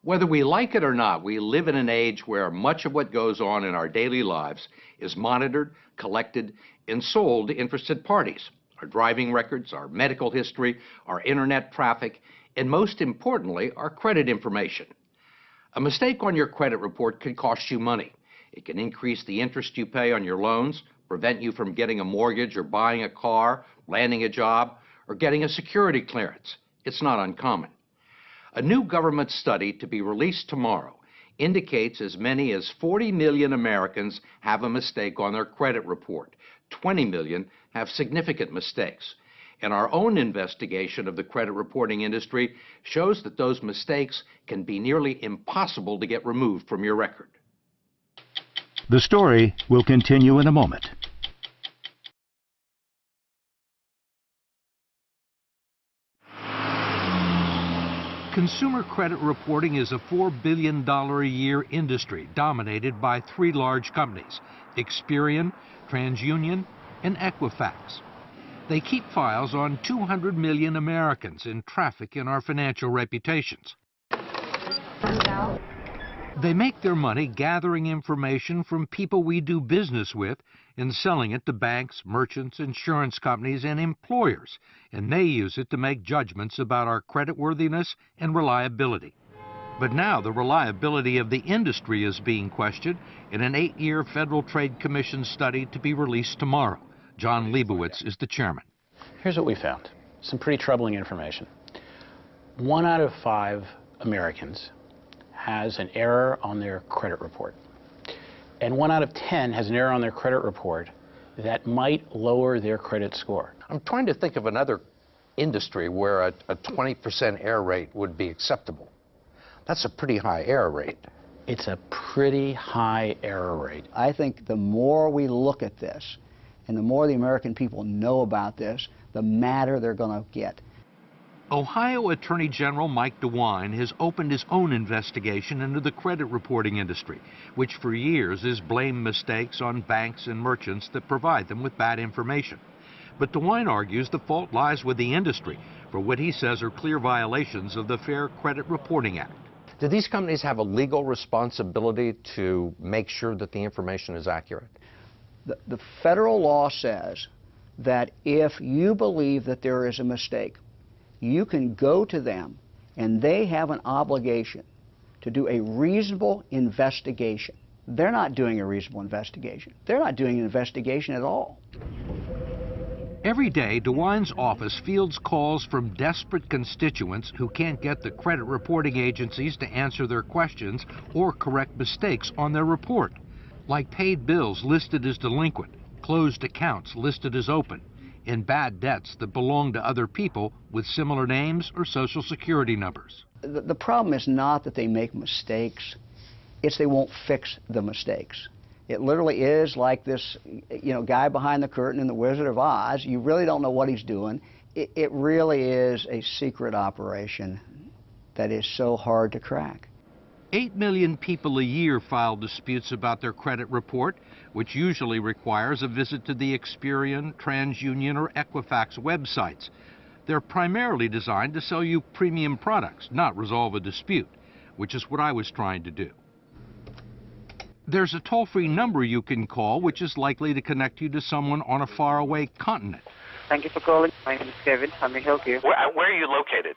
Whether we like it or not, we live in an age where much of what goes on in our daily lives is monitored, collected, and sold to interested parties. Our driving records, our medical history, our internet traffic, and most importantly, our credit information. A mistake on your credit report could cost you money. It can increase the interest you pay on your loans, prevent you from getting a mortgage or buying a car, landing a job, or getting a security clearance. It's not uncommon. A new government study to be released tomorrow indicates as many as 40 million Americans have a mistake on their credit report. 20 million have significant mistakes. And our own investigation of the credit reporting industry shows that those mistakes can be nearly impossible to get removed from your record. The story will continue in a moment. Consumer credit reporting is a $4 billion a year industry dominated by three large companies, Experian, TransUnion, and Equifax. They keep files on 200 million Americans and traffic in our financial reputations. They make their money gathering information from people we do business with and selling it to banks, merchants, insurance companies, and employers, and they use it to make judgments about our creditworthiness and reliability. But now the reliability of the industry is being questioned in an 8-year Federal Trade Commission study to be released tomorrow. John Leibowitz is the chairman. Here's what we found. Some pretty troubling information. 1 out of 5 Americans has an error on their credit report. And 1 out of 10 has an error on their credit report that might lower their credit score. I'm trying to think of another industry where a 20% error rate would be acceptable. That's a pretty high error rate. It's a pretty high error rate. I think the more we look at this and the more the American people know about this, the madder they're going to get. Ohio Attorney General Mike DeWine has opened his own investigation into the credit reporting industry, which for years has blamed mistakes on banks and merchants that provide them with bad information. But DeWine argues the fault lies with the industry for what he says are clear violations of the Fair Credit Reporting Act. Do these companies have a legal responsibility to make sure that the information is accurate? The federal law says that if you believe that there is a mistake, you can go to them and they have an obligation to do a reasonable investigation. They're not doing a reasonable investigation. They're not doing an investigation at all. Every day, DeWine's office fields calls from desperate constituents who can't get the credit reporting agencies to answer their questions or correct mistakes on their report, like paid bills listed as delinquent, closed accounts listed as open, and bad debts that belong to other people with similar names or social security numbers. The problem is not that they make mistakes, it's they won't fix the mistakes. It literally is like this, guy behind the curtain in The Wizard of Oz. You really don't know what he's doing. It really is a secret operation that is so hard to crack. 8 million people a year file disputes about their credit report, which usually requires a visit to the Experian, TransUnion, or Equifax websites. They're primarily designed to sell you premium products, not resolve a dispute, which is what I was trying to do. There's a toll-free number you can call, which is likely to connect you to someone on a faraway continent. Thank you for calling. My name is Kevin. How may I help you? Where are you located?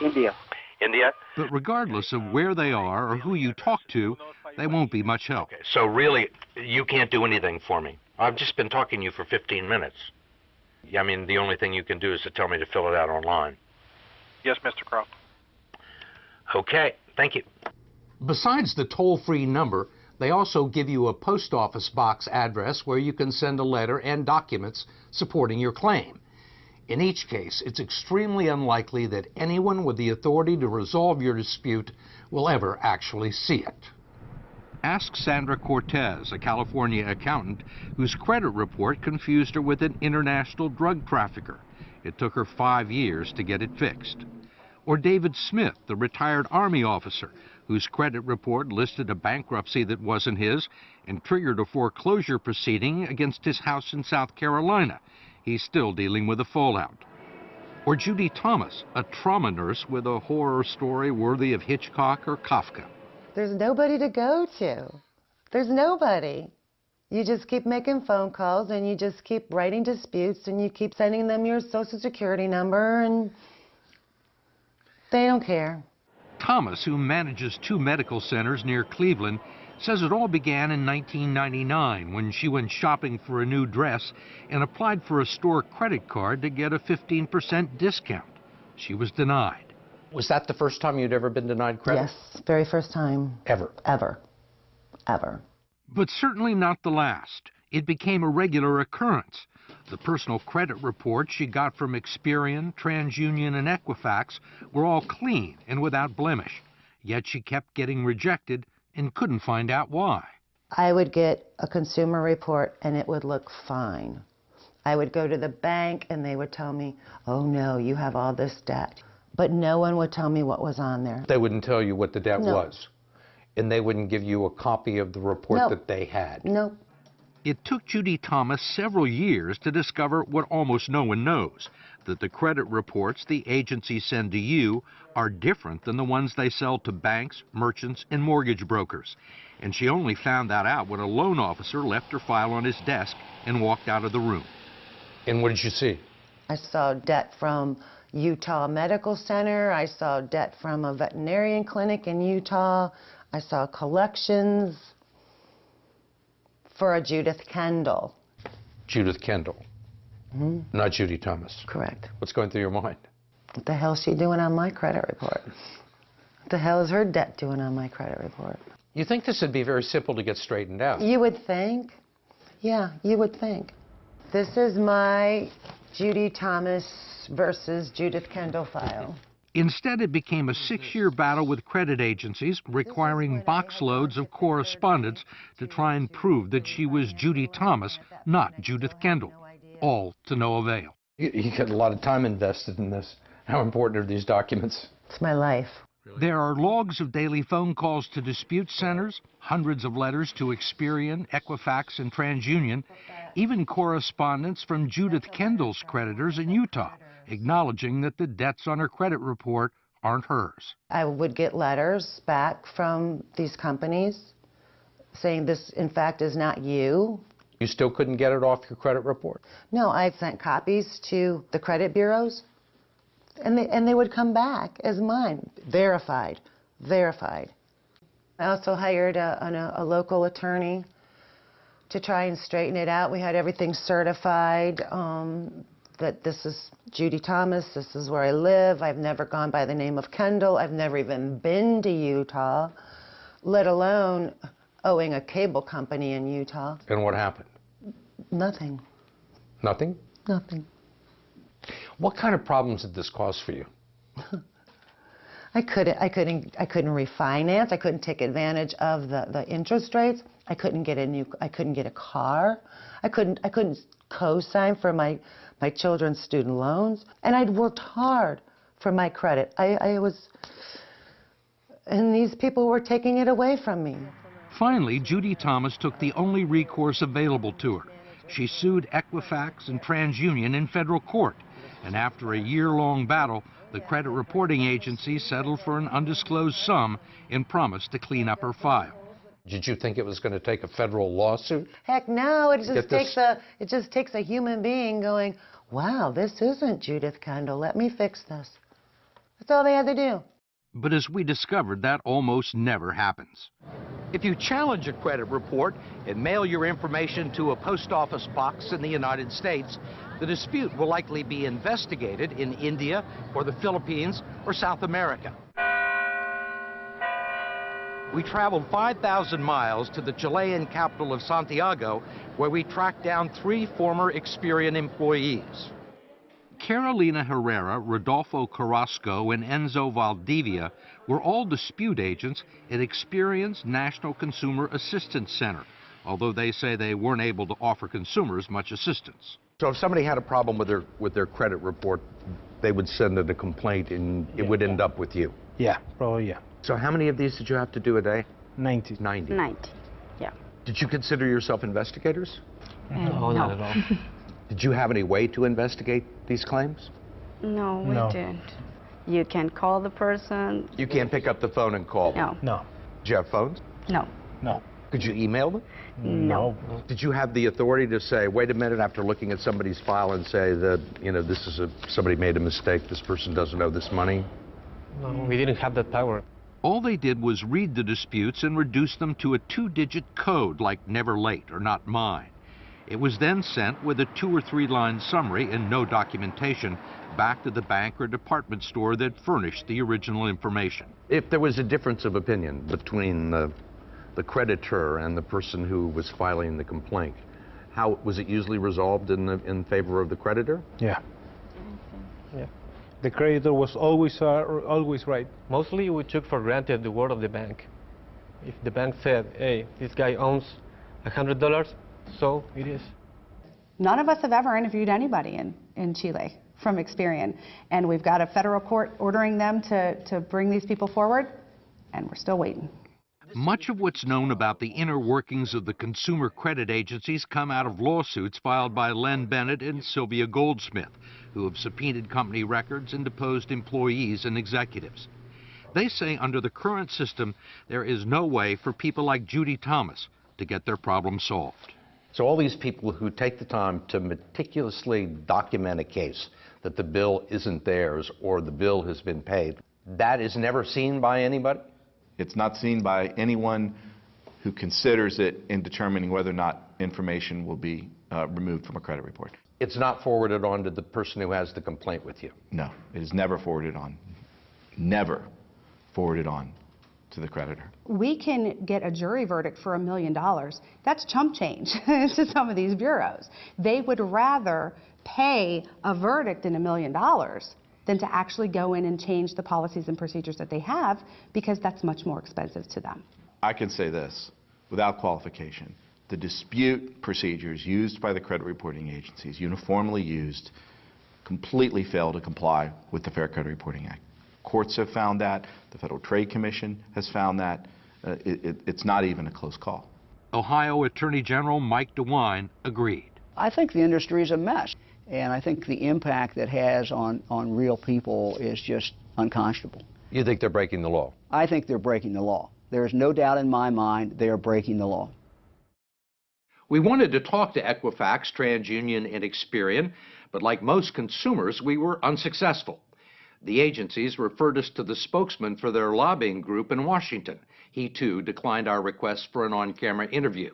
India. India? But regardless of where they are or who you talk to, they won't be much help. Okay, so really, you can't do anything for me. I've just been talking to you for 15 minutes. I mean, the only thing you can do is to tell me to fill it out online. Yes, Mr. Croft. Okay, thank you. Besides the toll-free number, they also give you a post office box address where you can send a letter and documents supporting your claim. In each case, it's extremely unlikely that anyone with the authority to resolve your dispute will ever actually see it. Ask Sandra Cortez, a California accountant whose credit report confused her with an international drug trafficker. It took her 5 years to get it fixed. Or David Smith, the retired Army officer whose credit report listed a bankruptcy that wasn't his and triggered a foreclosure proceeding against his house in South Carolina. He's still dealing with the fallout. Or Judy Thomas, a trauma nurse with a horror story worthy of Hitchcock or Kafka. There's nobody to go to. There's nobody. You just keep making phone calls and you just keep writing disputes and you keep sending them your social security number and they don't care. Thomas, who manages 2 medical centers near Cleveland, says it all began in 1999 when she went shopping for a new dress and applied for a store credit card to get a 15% discount. She was denied. Was that the first time you'd ever been denied credit? Yes, very first time. Ever? Ever. Ever. But certainly not the last. It became a regular occurrence. The personal credit reports she got from Experian, TransUnion, and Equifax were all clean and without blemish. Yet she kept getting rejected and couldn't find out why. I would get a consumer report and it would look fine. I would go to the bank and they would tell me, oh no, you have all this debt. But no one would tell me what was on there. They wouldn't tell you what the debt No. was? And they wouldn't give you a copy of the report No. that they had? Nope. It took Judy Thomas several years to discover what almost no one knows, that the credit reports the agencies send to you are different than the ones they sell to banks, merchants, and mortgage brokers. And she only found that out when a loan officer left her file on his desk and walked out of the room. And what did you see? I saw debt from Utah Medical Center. I saw debt from a veterinarian clinic in Utah. I saw collections for a Judith Kendall. Judith Kendall, not Judy Thomas. Correct. What's going through your mind? What the hell is she doing on my credit report? What the hell is her debt doing on my credit report? You think this would be very simple to get straightened out? You would think. Yeah, you would think. This is my Judy Thomas versus Judith Kendall file. Instead, it became a 6-year battle with credit agencies requiring box loads of correspondence to try and prove that she was Judy Thomas, not Judith Kendall, all to no avail. You get a lot of time invested in this. How important are these documents? It's my life. There are logs of daily phone calls to dispute centers, hundreds of letters to Experian, Equifax, and TransUnion, even correspondence from Judith Kendall's creditors in Utah, acknowledging that the debts on her credit report aren't hers. I would get letters back from these companies saying this, in fact, is not you. You still couldn't get it off your credit report? No, I sent copies to the credit bureaus, and they would come back as mine, verified, verified. I also hired a local attorney to try and straighten it out. We had everything certified, that this is Judy Thomas, this is where I live. I've never gone by the name of Kendall. I've never even been to Utah, let alone owing a cable company in Utah. And what happened? Nothing. Nothing? Nothing. What kind of problems did this cause for you? I couldn't refinance. I couldn't take advantage of the interest rates. I couldn't get a car. I couldn't co-sign for my children's student loans. And I'd worked hard for my credit. And these people were taking it away from me. Finally, Judy Thomas took the only recourse available to her. She sued Equifax and TransUnion in federal court. And after a year-long battle, the credit reporting agency settled for an undisclosed sum and promised to clean up her file. Did you think it was going to take a federal lawsuit? Heck no, it just takes a human being going, wow, this isn't Judith Kendall, let me fix this. That's all they had to do. But as we discovered, that almost never happens. If you challenge a credit report and mail your information to a post office box in the United States, the dispute will likely be investigated in India or the Philippines or South America. We traveled 5,000 miles to the Chilean capital of Santiago, where we tracked down 3 former Experian employees. Carolina Herrera, Rodolfo Carrasco, and Enzo Valdivia were all dispute agents at Experian's National Consumer Assistance Center, although they say they weren't able to offer consumers much assistance. So if somebody had a problem with their credit report, they would send in a complaint and it would end up with you? Yeah, probably, yeah. So how many of these did you have to do a day? 90. 90. 90, yeah. Did you consider yourself investigators? No, not at all. Did you have any way to investigate these claims? No, we No. didn't. You can call the person. You can't pick up the phone and call them? No. No. Do you have phones? No. No. Could you email them? No. Did you have the authority to say, wait a minute, after looking at somebody's file and say that, you know, this is somebody made a mistake, this person doesn't owe this money? No, we didn't have that power. All they did was read the disputes and reduce them to a 2-digit code like never late or not mine. It was then sent with a 2- or 3-line summary and no documentation back to the bank or department store that furnished the original information. If there was a difference of opinion between the creditor and the person who was filing the complaint, how was it usually resolved in favor of the creditor? Yeah. Yeah. The creditor was always right. Mostly we took for granted the word of the bank. If the bank said, hey, this guy owns $100, so it is. None of us have ever interviewed anybody in Chile from Experian, and we've got a federal court ordering them to bring these people forward, and we're still waiting. Much of what's known about the inner workings of the consumer credit agencies come out of lawsuits filed by Len Bennett and Sylvia Goldsmith, who have subpoenaed company records and deposed employees and executives. They say under the current system, there is no way for people like Judy Thomas to get their problem solved. So all these people who take the time to meticulously document a case that the bill isn't theirs or the bill has been paid, that is never seen by anybody? It's not seen by anyone who considers it in determining whether or not information will be removed from a credit report. It's not forwarded on to the person who has the complaint with you? No, it is never forwarded on. Never forwarded on to the creditor. We can get a jury verdict for $1 million. That's chump change to some of these bureaus. They would rather pay a verdict in $1 million than to actually go in and change the policies and procedures that they have, because that's much more expensive to them. I can say this without qualification. The dispute procedures used by the credit reporting agencies, uniformly used, completely fail to comply with the Fair Credit Reporting Act. Courts have found that. The Federal Trade Commission has found that. It's not even a close call. Ohio Attorney General Mike DeWine agreed. I think the industry is a mess, and I think the impact it has on real people is just unconscionable. You think they're breaking the law? I think they're breaking the law. There is no doubt in my mind they are breaking the law. We wanted to talk to Equifax, TransUnion, and Experian, but like most consumers, we were unsuccessful. The agencies referred us to the spokesman for their lobbying group in Washington. He, too, declined our request for an on-camera interview,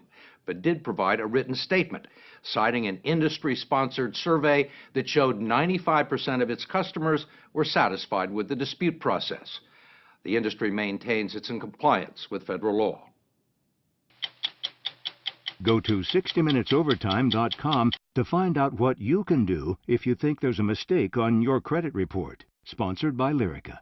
but did provide a written statement, citing an industry-sponsored survey that showed 95% of its customers were satisfied with the dispute process. The industry maintains it's in compliance with federal law. Go to 60minutesovertime.com to find out what you can do if you think there's a mistake on your credit report. Sponsored by Lyrica.